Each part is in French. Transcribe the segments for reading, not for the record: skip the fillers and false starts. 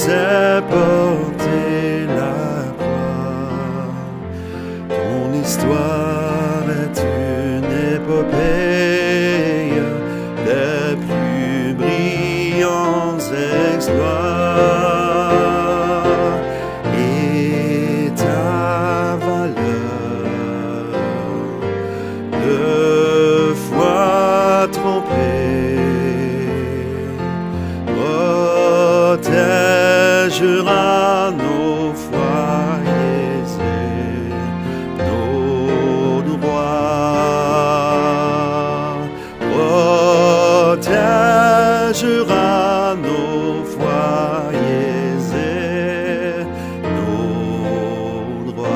sais porter la croix. Ton histoire est une épopée, les plus brillants exploits. Et ta valeur, deux fois trompée, protégera nos foyers et nos droits. Protégera nos foyers et nos droits.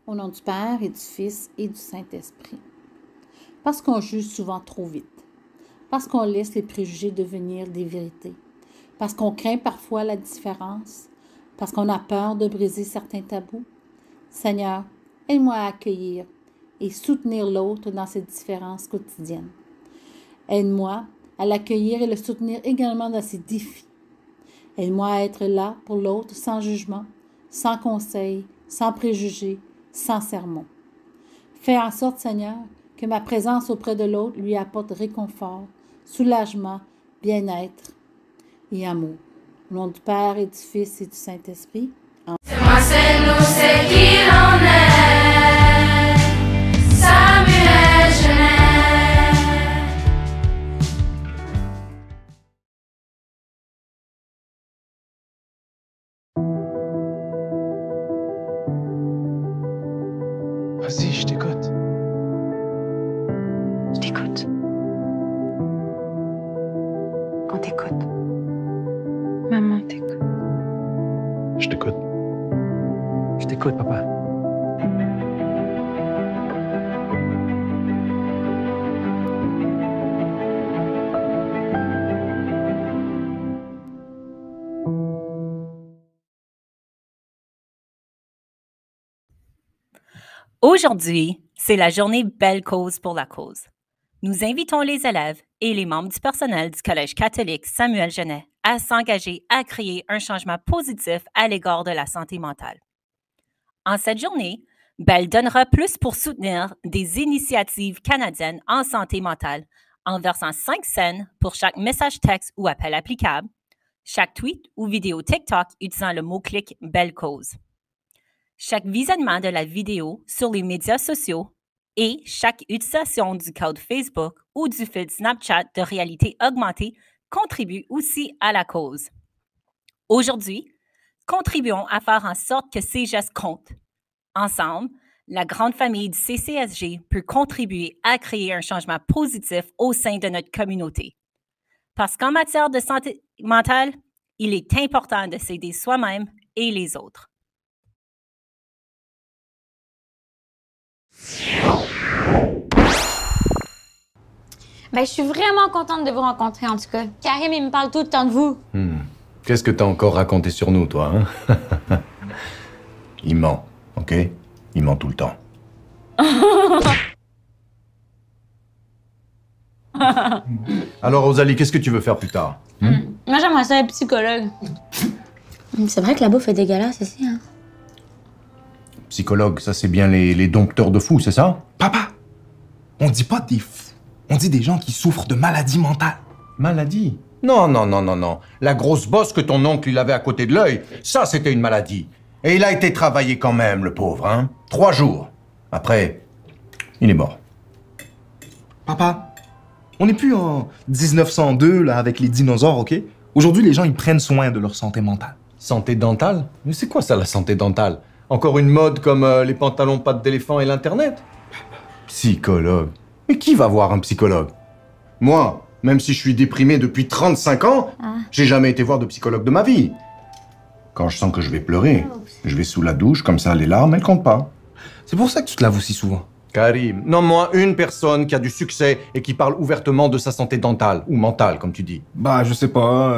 Au nom du Père et du Fils et du Saint-Esprit. Parce qu'on juge souvent trop vite. Parce qu'on laisse les préjugés devenir des vérités. Parce qu'on craint parfois la différence. Parce qu'on a peur de briser certains tabous. Seigneur, aide-moi à accueillir et soutenir l'autre dans ses différences quotidiennes. Aide-moi à l'accueillir et le soutenir également dans ses défis. Aide-moi à être là pour l'autre sans jugement, sans conseil, sans préjugés, sans sermon. Fais en sorte, Seigneur, que ma présence auprès de l'autre lui apporte réconfort, soulagement, bien-être et amour. Au nom du Père et du Fils et du Saint-Esprit. C'est moi, c'est nous, c'est qui l'on est. Samuel Genet. Vas-y, je t'écoute. Je t'écoute. On t'écoute. Maman t'écoute. Je t'écoute. Je t'écoute, papa. Aujourd'hui, c'est la journée Belle Cause pour la cause. Nous invitons les élèves et les membres du personnel du Collège catholique Samuel Genet à s'engager à créer un changement positif à l'égard de la santé mentale. En cette journée, Belle donnera plus pour soutenir des initiatives canadiennes en santé mentale en versant 5 cents pour chaque message texte ou appel applicable, chaque tweet ou vidéo TikTok utilisant le mot-clic Belle Cause. Chaque visionnement de la vidéo sur les médias sociaux et chaque utilisation du code Facebook ou du fil Snapchat de réalité augmentée contribue aussi à la cause. Aujourd'hui, contribuons à faire en sorte que ces gestes comptent. Ensemble, la grande famille du CCSG peut contribuer à créer un changement positif au sein de notre communauté. Parce qu'en matière de santé mentale, il est important de s'aider soi-même et les autres. Ben, je suis vraiment contente de vous rencontrer, en tout cas. Karim, il me parle tout le temps de vous. Qu'est-ce que t'as encore raconté sur nous, toi, hein? Il ment, ok? Il ment tout le temps. Alors, Rosalie, qu'est-ce que tu veux faire plus tard? Moi, j'aimerais ça être psychologue. C'est vrai que la bouffe est dégueulasse ici, hein? Psychologue, ça c'est bien les dompteurs de fous, c'est ça? Papa, on dit pas des fous. On dit des gens qui souffrent de maladies mentales. Maladie? Non, non, non, non, non. La grosse bosse que ton oncle il avait à côté de l'œil, ça c'était une maladie. Et il a été travaillé quand même, le pauvre, hein? 3 jours. Après, il est mort. Papa, on n'est plus en 1902, là, avec les dinosaures, ok? Aujourd'hui, les gens, ils prennent soin de leur santé mentale. Santé dentale? Mais c'est quoi ça, la santé dentale? Encore une mode comme les pantalons pattes d'éléphant et l'Internet? Psychologue? Mais qui va voir un psychologue? Moi, même si je suis déprimé depuis 35 ans, j'ai jamais été voir de psychologue de ma vie. Quand je sens que je vais pleurer, je vais sous la douche, comme ça les larmes, elles comptent pas. C'est pour ça que tu te laves aussi souvent. Karim, nomme-moi une personne qui a du succès et qui parle ouvertement de sa santé dentale, ou mentale, comme tu dis. Bah, je sais pas,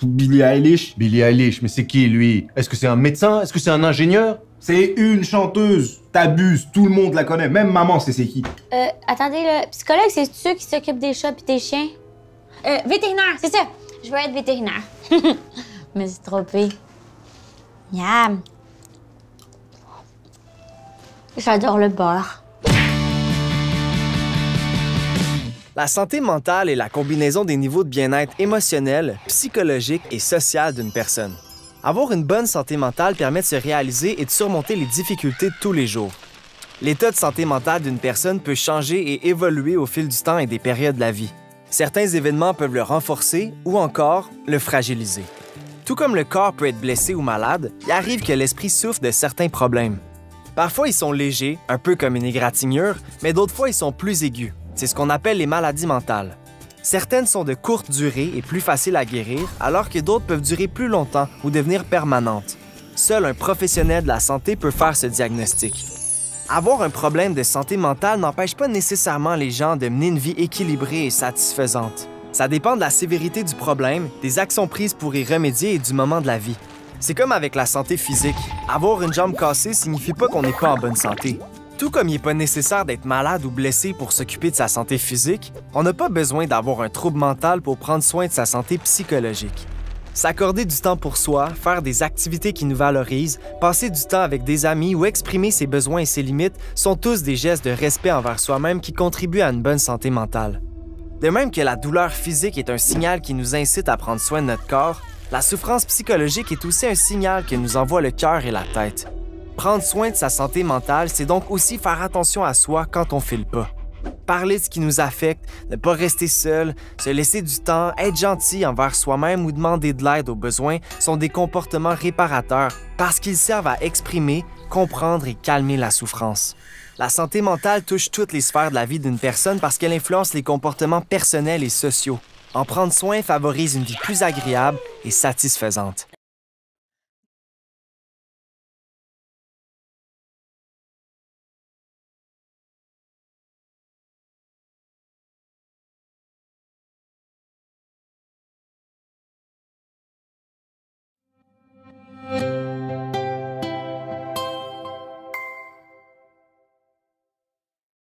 Billie Eilish. Billie Eilish, mais c'est qui, lui? Est-ce que c'est un médecin? Est-ce que c'est un ingénieur? C'est une chanteuse. T'abuses, tout le monde la connaît. Même maman sait c'est qui. Attendez, le psychologue, c'est ceux qui s'occupent des chats et des chiens? Vétérinaire, c'est ça. Je veux être vétérinaire. Je me suis trompée. Miam. J'adore le beurre. La santé mentale est la combinaison des niveaux de bien-être émotionnel, psychologique et social d'une personne. Avoir une bonne santé mentale permet de se réaliser et de surmonter les difficultés de tous les jours. L'état de santé mentale d'une personne peut changer et évoluer au fil du temps et des périodes de la vie. Certains événements peuvent le renforcer ou encore le fragiliser. Tout comme le corps peut être blessé ou malade, il arrive que l'esprit souffre de certains problèmes. Parfois, ils sont légers, un peu comme une égratignure, mais d'autres fois, ils sont plus aigus. C'est ce qu'on appelle les maladies mentales. Certaines sont de courte durée et plus faciles à guérir, alors que d'autres peuvent durer plus longtemps ou devenir permanentes. Seul un professionnel de la santé peut faire ce diagnostic. Avoir un problème de santé mentale n'empêche pas nécessairement les gens de mener une vie équilibrée et satisfaisante. Ça dépend de la sévérité du problème, des actions prises pour y remédier et du moment de la vie. C'est comme avec la santé physique. Avoir une jambe cassée signifie pas qu'on n'est pas en bonne santé. Tout comme il n'est pas nécessaire d'être malade ou blessé pour s'occuper de sa santé physique, on n'a pas besoin d'avoir un trouble mental pour prendre soin de sa santé psychologique. S'accorder du temps pour soi, faire des activités qui nous valorisent, passer du temps avec des amis ou exprimer ses besoins et ses limites sont tous des gestes de respect envers soi-même qui contribuent à une bonne santé mentale. De même que la douleur physique est un signal qui nous incite à prendre soin de notre corps, la souffrance psychologique est aussi un signal que nous envoie le cœur et la tête. Prendre soin de sa santé mentale, c'est donc aussi faire attention à soi quand on file pas. Parler de ce qui nous affecte, ne pas rester seul, se laisser du temps, être gentil envers soi-même ou demander de l'aide aux besoins sont des comportements réparateurs parce qu'ils servent à exprimer, comprendre et calmer la souffrance. La santé mentale touche toutes les sphères de la vie d'une personne parce qu'elle influence les comportements personnels et sociaux. En prendre soin favorise une vie plus agréable et satisfaisante.